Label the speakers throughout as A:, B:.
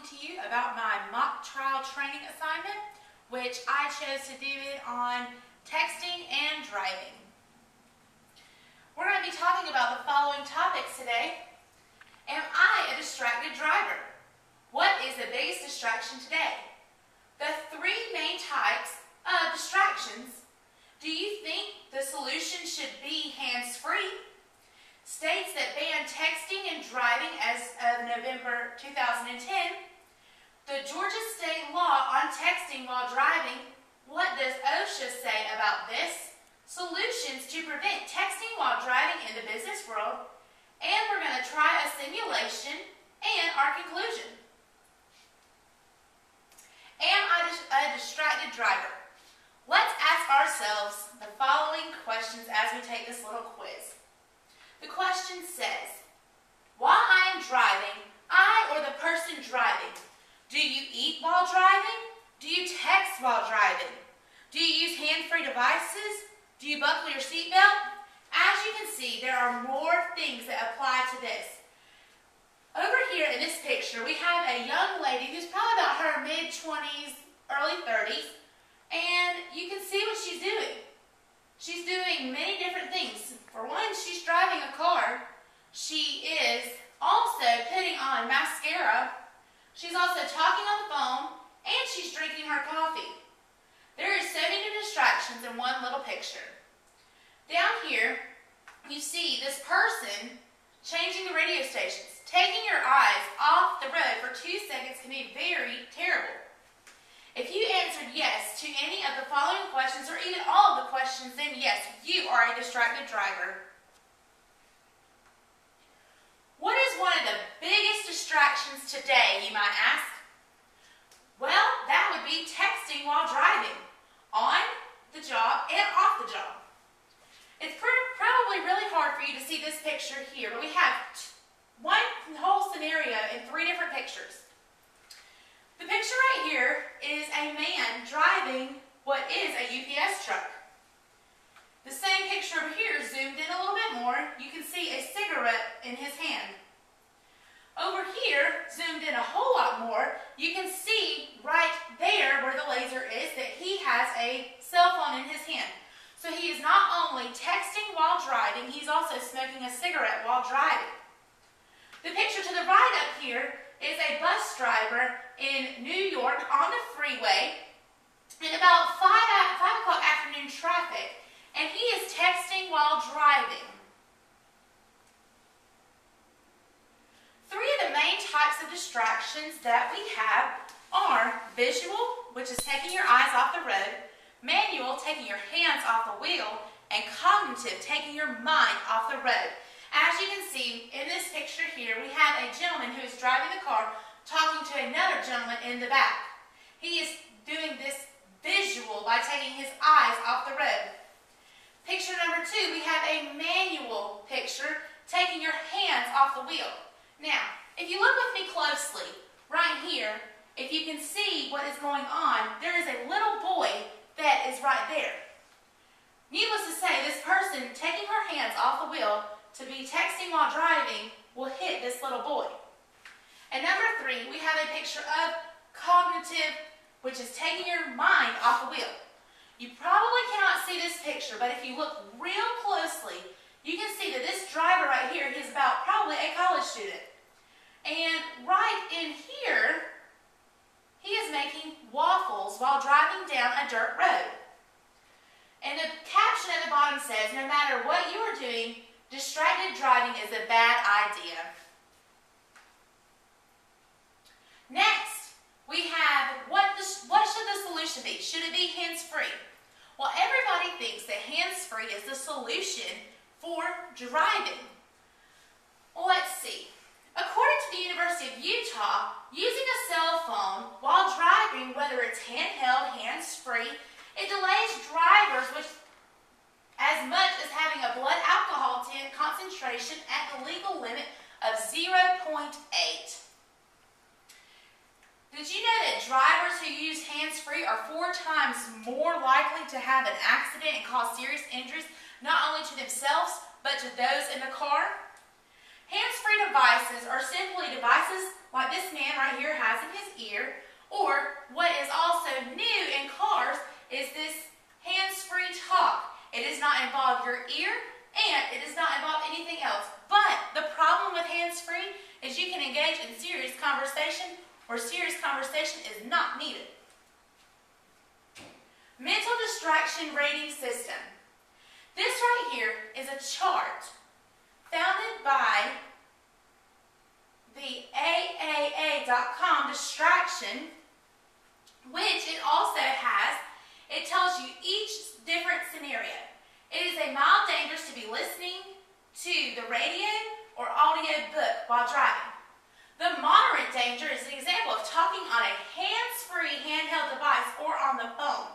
A: talking to you about my mock trial training assignment, which I chose to do it on texting and driving. We're going to be talking about the following topics today. Am I a distracted driver? What is the biggest distraction today? The three main types of distractions. Do you think the solution should be hands-free? States that ban texting and driving as of November 2010. The Georgia state law on texting while driving. What does OSHA say about this? Solutions to prevent texting while driving in the business world. And we're going to try a simulation and our conclusion. Am I a distracted driver? Let's ask ourselves the following questions as we take this little quiz. The question says, while I am driving, I or the person driving, do you eat while driving? Do you text while driving? Do you use hands-free devices? Do you buckle your seatbelt? As you can see, there are more things that apply to this. Over here in this picture, we have a young lady who's probably about her mid-20s, early 30s, and you can see what she's doing. She's doing many different things. For one, she's driving a car. She is also putting on mascara. She's also talking on the phone, and she's drinking her coffee. There are so many distractions in one little picture. Down here, you see this person changing the radio stations. Taking your eyes off the road for 2 seconds can be very terrible. If you answered yes to any of the following questions, or even all of the questions, then yes, you are a distracted driver. What is one of the biggest distractions today, you might ask? Well, that would be texting while driving, on the job and off the job. It's probably really hard for you to see this picture here, but we have one whole scenario in 3 different pictures. The picture right here is a man driving what is a UPS truck. The same picture over here, zoomed in a little bit more, you can see a cigarette in his hand. Over here, zoomed in a whole lot more, you can see right there where the laser is that he has a cell phone in his hand. So he is not only texting while driving, he's also smoking a cigarette while driving. The picture to the right up here is a bus driver in New York on the freeway in about 5 o'clock afternoon traffic, and he is texting while driving. 3 of the main types of distractions that we have are visual, which is taking your eyes off the road, manual, taking your hands off the wheel, and cognitive, taking your mind off the road. As you can see in this picture here, we have a gentleman who is driving the car talking to another gentleman in the back. He is doing this visual by taking his eyes off the road. Picture number 2, we have a manual picture, taking your hands off the wheel. Now, if you look with me closely, right here, if you can see what is going on, there is a little boy that is right there. Needless to say, this person taking her hands off the wheel to be texting while driving will hit this little boy. And number 3, we have a picture of cognitive, which is taking your mind off the wheel. You probably cannot see this picture, but if you look real closely, you can see that this driver right here is about probably a college student. And right in here, he is making waffles while driving down a dirt road. And the caption at the bottom says, no matter what you are doing, distracted driving is a bad idea. Next, we have what should the solution be? Should it be hands-free? Well, everybody thinks that hands-free is the solution for driving. Well, let's see. According to the University of Utah, using a cell phone while driving, whether it's handheld, hands-free, it delays drivers with as much as having a blood alcohol concentration at the legal limit of 0.8. Did you know that drivers who use hands-free are 4 times more likely to have an accident and cause serious injuries, not only to themselves, but to those in the car? Hands-free devices devices are simply devices like this man right here has in his ear, or what is also new in cars is this hands-free talk. It does not involve your ear, and it does not involve anything else. But the problem with hands-free is you can engage in serious conversation where serious conversation is not needed. Mental distraction rating system. This right here is a chart founded by the AAA.com distraction, which it also has. It tells you each different scenario. It is a mild dangerous to be listening to the radio or audio book while driving. The moderate danger is an example of talking on a hands-free handheld device or on the phone.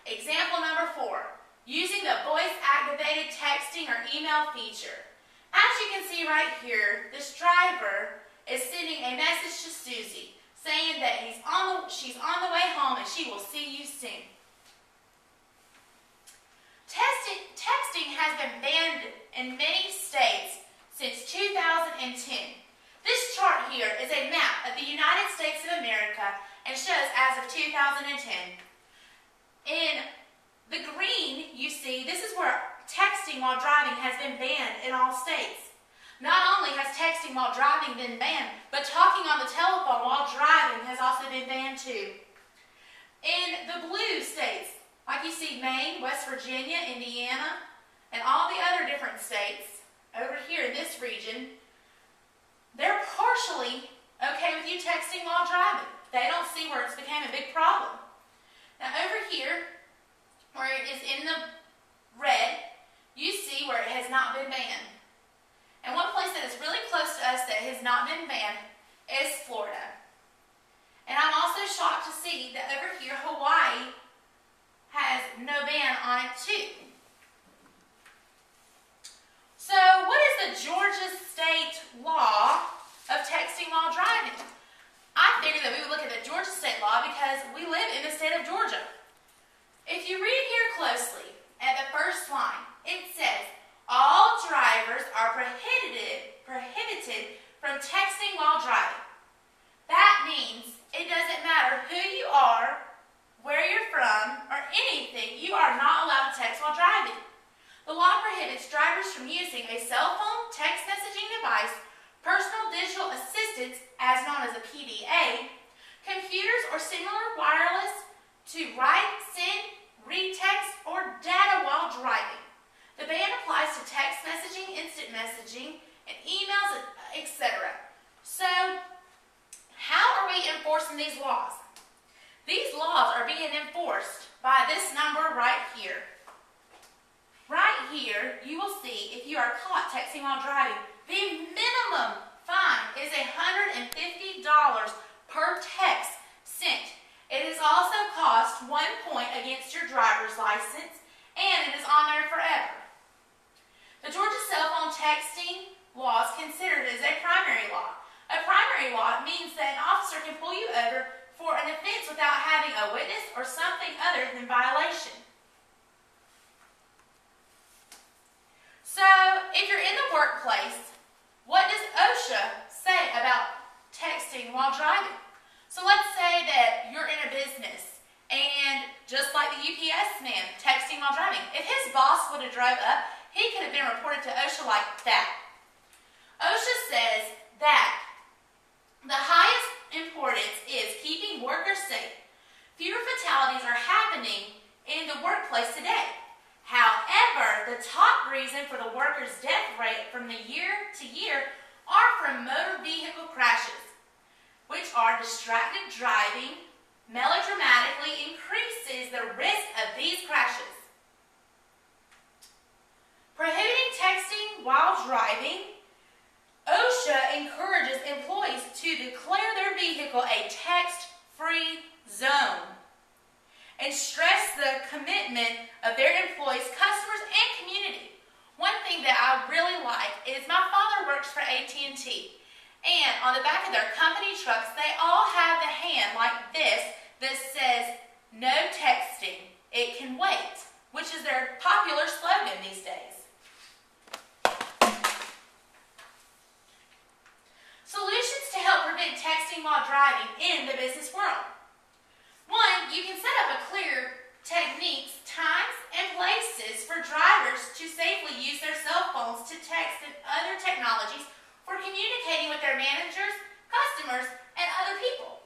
A: Example number 4, using the voice-activated texting or email feature. As you can see right here, this driver is sending a message to Susie saying that she's on the way home and she will see you soon. Texting has been banned in many states since 2010. This chart here is a map of the United States of America and shows as of 2010. In the green, you see, this is where texting while driving has been banned in all states. Not only has texting while driving been banned, but talking on the telephone while driving has also been banned too. In the blue states, like you see Maine, West Virginia, Indiana, and all the other different states over here in this region, they're partially okay with you texting while driving. They don't see where it's became a big problem. Now over here, where it is in the red, you see where it has not been banned. And one place that is really close to us that has not been banned is Florida. And I'm also shocked to see that over here, Hawaii has no ban on it too. So what is the Georgia state law of texting while driving? I figured that we would look at the Georgia state law because we live in the state of Georgia. If you read here closely at the first line, it says, all drivers are prohibited from texting while driving. That means it doesn't matter who you are, where you're from, or anything, you are not allowed to text while driving. The law prohibits drivers from using a cell phone, text messaging device, personal digital assistants, as known as a PDA, computers or similar wireless to write, send, read text, or data while driving. The ban applies to text messaging, instant messaging, and emails, etc. So, how are we enforcing these laws? These laws are being enforced by this number right here. Right here, you will see if you are caught texting while driving, the minimum fine is $150 per text sent. It is also cost 1 point against your driver's license, and it is on there forever. The Georgia cell phone texting law is considered as a primary law. A primary law means that an officer can pull you over for an offense without having a witness or something other than violation. So, if you're in the workplace, what does OSHA say about texting while driving? So let's say that you're in a business and just like the UPS man texting while driving, if his boss would have drove up, he could have been reported to OSHA like that. OSHA says that the highest importance is keeping workers safe. Fewer fatalities are happening in the workplace today. However, the top reason for the workers' death rate from the year to year are from motor vehicle crashes, which are distracted driving, melodramatically increases the risk of these crashes. Prohibiting texting while driving, OSHA encourages employees to declare their vehicle a text-free zone and stress the commitment of their employees, customers, and community. One thing that I really like is my father works for AT&T, and on the back of their company trucks, they all have the hand like this that says, "No texting, it can wait," which is their popular slogan these days. driving in the business world. One, you can set up a clear techniques, times, and places for drivers to safely use their cell phones to text and other technologies for communicating with their managers, customers, and other people.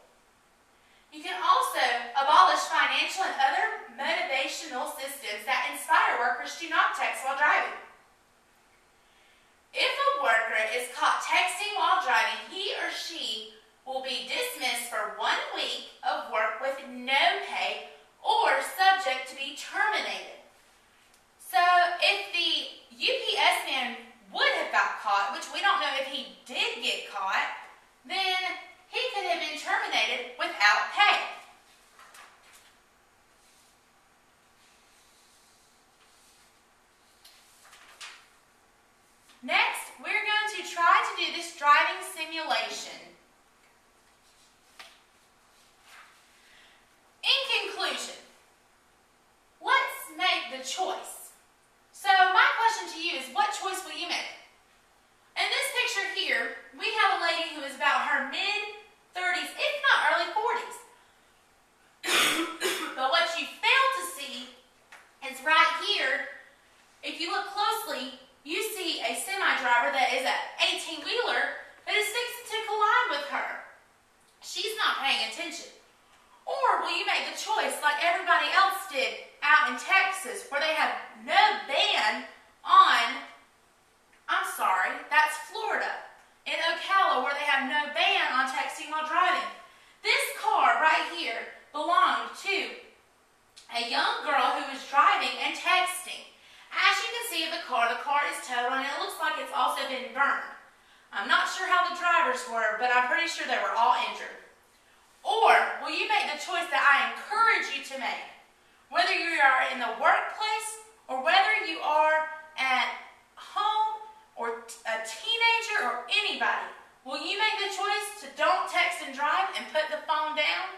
A: You can also abolish financial and other motivational systems that inspire workers to not text while driving. If a worker is caught texting while driving, he or she will be dismissed for 1 week of work with no pay or subject to be terminated. So if the UPS man would have got caught, which we don't know if he did get caught, then he could have been terminated without pay. Next, we're going to try to do this driving simulation. In conclusion, let's make the choice. So my question to you is, what choice will you make? In this picture here, we have a lady who is about her mid-30s, if not early 40s. But what you fail to see is right here, if you look closely, you see a semi-driver that is an 18-wheeler that is fixing to collide with her. She's not paying attention. Or will you make the choice like everybody else did out in Texas, where they have no ban on, that's Florida, in Ocala, where they have no ban on texting while driving. This car right here belonged to a young girl who was driving and texting. As you can see of the car is totaled and it looks like it's also been burned. I'm not sure how the drivers were, but I'm pretty sure they were all injured. Or will you make the choice that I encourage you to make? Whether you are in the workplace or whether you are at home or a teenager or anybody, will you make the choice to don't text and drive and put the phone down?